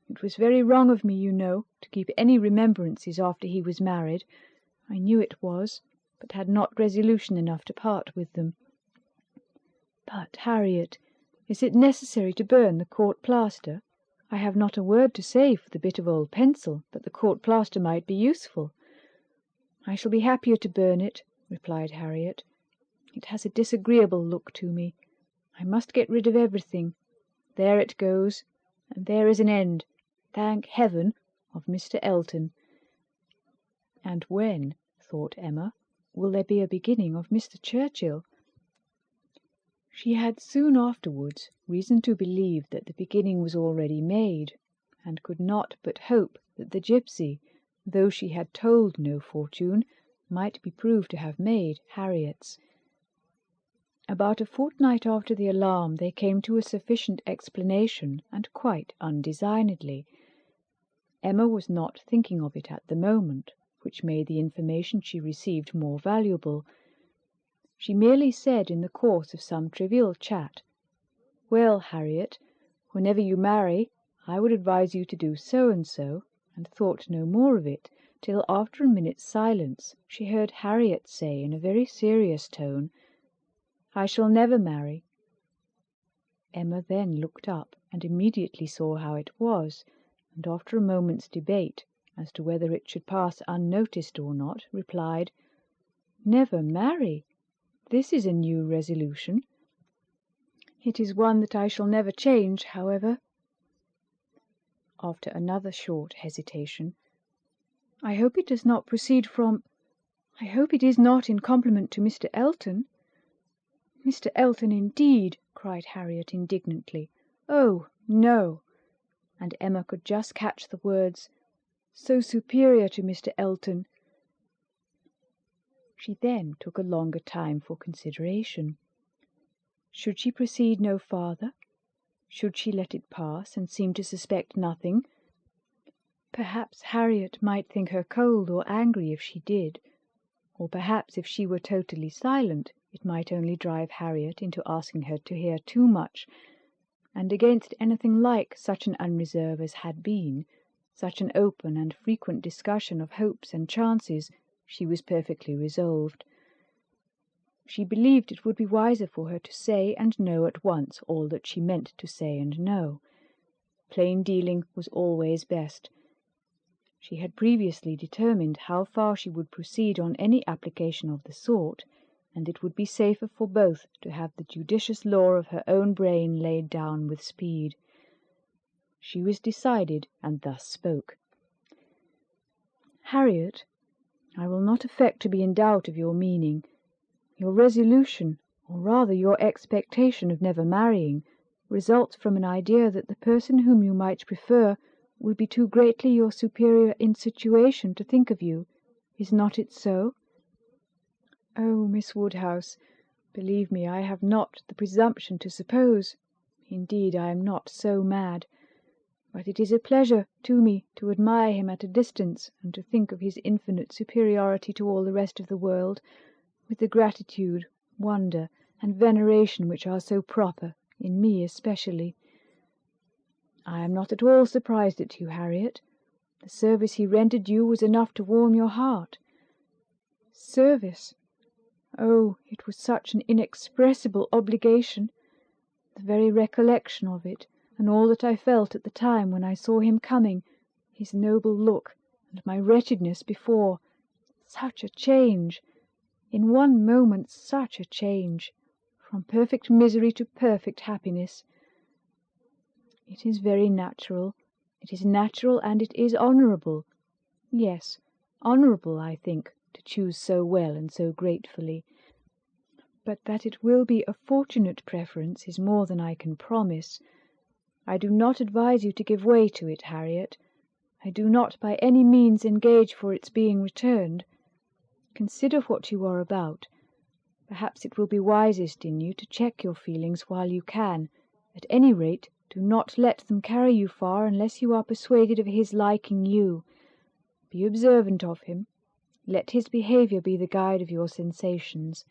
It was very wrong of me, you know, to keep any remembrances after he was married. I knew it was, but had not resolution enough to part with them." "But, Harriet, is it necessary to burn the court plaster? I have not a word to say for the bit of old pencil, but the court plaster might be useful." "I shall be happier to burn it," replied Harriet. "It has a disagreeable look to me. I must get rid of everything. There it goes, and there is an end, thank heaven, of Mr. Elton." "And when," thought Emma, "will there be a beginning of Mr. Churchill?" She had soon afterwards reason to believe that the beginning was already made, and could not but hope that the gipsy, though she had told no fortune, might be proved to have made Harriet's. About a fortnight after the alarm they came to a sufficient explanation, and quite undesignedly. Emma was not thinking of it at the moment, which made the information she received more valuable. She merely said in the course of some trivial chat, "Well, Harriet, whenever you marry, I would advise you to do so and so," and thought no more of it, till after a minute's silence she heard Harriet say in a very serious tone, "I shall never marry. Emma then looked up and immediately saw how it was, and after a moment's debate as to whether it should pass unnoticed or not, replied, "Never marry! This is a new resolution." "It is one that I shall never change, however." After another short hesitation, "I hope it does not proceed from... I hope it is not in compliment to Mr. Elton." "Mr. Elton, indeed!" cried Harriet indignantly. "Oh, no!" And Emma could just catch the words, "so superior to Mr. Elton." She then took a longer time for consideration. Should she proceed no farther? Should she let it pass and seem to suspect nothing? Perhaps Harriet might think her cold or angry if she did, or perhaps if she were totally silent it might only drive Harriet into asking her to hear too much, and against anything like such an unreserve as had been, such an open and frequent discussion of hopes and chances, she was perfectly resolved. She believed it would be wiser for her to say and know at once all that she meant to say and know. Plain dealing was always best. She had previously determined how far she would proceed on any application of the sort, and it would be safer for both to have the judicious law of her own brain laid down with speed. She was decided, and thus spoke. "Harriet, I will not affect to be in doubt of your meaning. Your resolution, or rather your expectation of never marrying, results from an idea that the person whom you might prefer would be too greatly your superior in situation to think of you. Is not it so?" "Oh, Miss Woodhouse, believe me, I have not the presumption to suppose, indeed I am not so mad, but it is a pleasure to me to admire him at a distance, and to think of his infinite superiority to all the rest of the world, with the gratitude, wonder, and veneration which are so proper, in me especially. I am not at all surprised at you, Harriet. The service he rendered you was enough to warm your heart." "Service! Oh, it was such an inexpressible obligation! The very recollection of it, and all that I felt at the time when I saw him coming, his noble look, and my wretchedness before, such a change! In one moment such a change! From perfect misery to perfect happiness. It is very natural. It is natural, and it is honourable. Yes, honourable, I think, to choose so well and so gratefully. But that it will be a fortunate preference is more than I can promise. I do not advise you to give way to it, Harriet. I do not by any means engage for its being returned. Consider what you are about. Perhaps it will be wisest in you to check your feelings while you can. At any rate, do not let them carry you far unless you are persuaded of his liking you. Be observant of him. Let his behaviour be the guide of your sensations.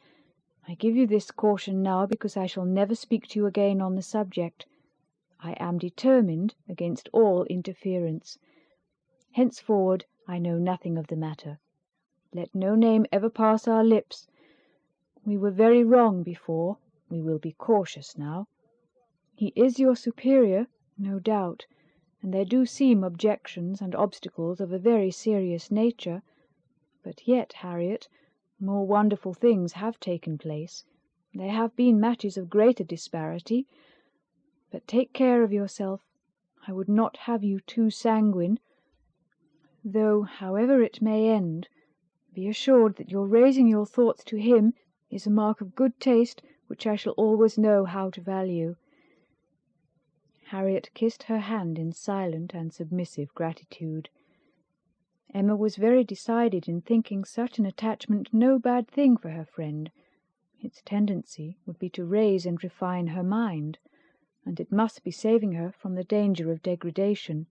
I give you this caution now because I shall never speak to you again on the subject. I am determined against all interference. Henceforward I know nothing of the matter. Let no name ever pass our lips. We were very wrong before. We will be cautious now. He is your superior, no doubt, and there do seem objections and obstacles of a very serious nature. But yet, Harriet, more wonderful things have taken place. There have been matches of greater disparity. But take care of yourself. I would not have you too sanguine. Though, however it may end, be assured that your raising your thoughts to him is a mark of good taste which I shall always know how to value." Harriet kissed her hand in silent and submissive gratitude. Emma was very decided in thinking such an attachment no bad thing for her friend. Its tendency would be to raise and refine her mind, and it must be saving her from the danger of degradation.